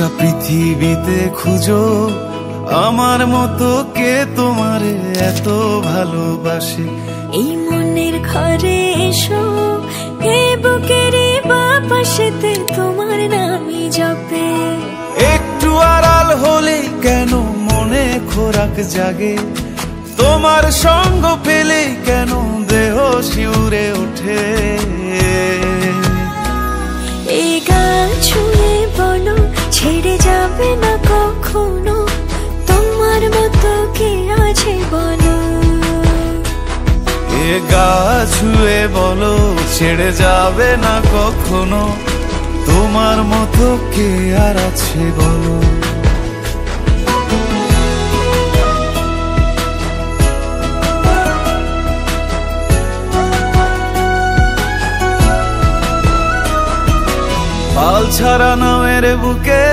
গোটা পৃথিবীতে খুঁজো আমার মতো কে তোমারে এত ভালোবাসে। এই মনের ঘরে এসো, এ বুকের বাপাশেতে তোমার নামই জপে। একটু আড়াল হলে কেন মনে খোরাক জাগে, তোমার সঙ্গ পেলে কেন দেহ শিউরে ওঠে। এই গান ছুঁয়ে বলো ছেড়ে যাবে না কখনো, তোমার মতো কে আছে বলো। এ গা ছুঁয়ে বলো ছেড়ে যাবে না কখনো, তোমার মতো কে আর আছে বলো। পাল ছাড়া নামের বুকে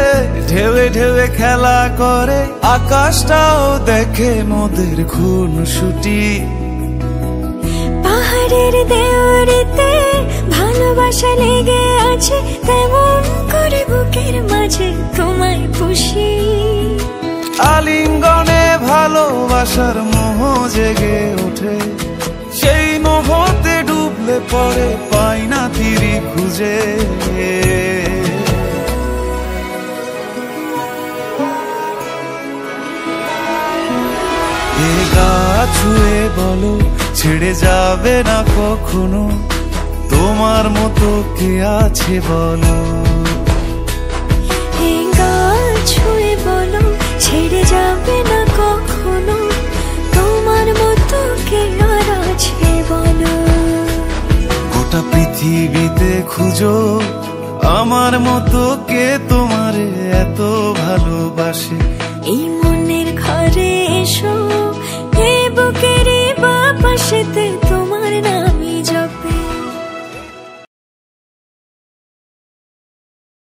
ঢেউে ঢেউে খেলা করে, আকাশটাও দেখে মোদের খুনসুটি। পাহাড়ের দেওয়ারিতে ভালোবাসা লেগে আছে, তেমন করে বুকের মাঝে তোমায় পুষি। আলিঙ্গনে ভালোবাসার মোহ জেগে ওঠে, সেই মোহতে ডুবলে পরে পাই না তীরি খুঁজে। এ গা ছুঁয়ে বলো ছেড়ে যাবে না কখনো, তোমার মতো কে আছে বলো। এ গা ছুঁয়ে বলো ছেড়ে যাবে না কখনো, তোমার মতো কে আর আছে বলো। গোটা পৃথিবীতে খুঁজো আমার মতো কে তোমারে এত ভালোবাসে। এই মনের ঘরে এসো, এ বুকের বাপাশেতে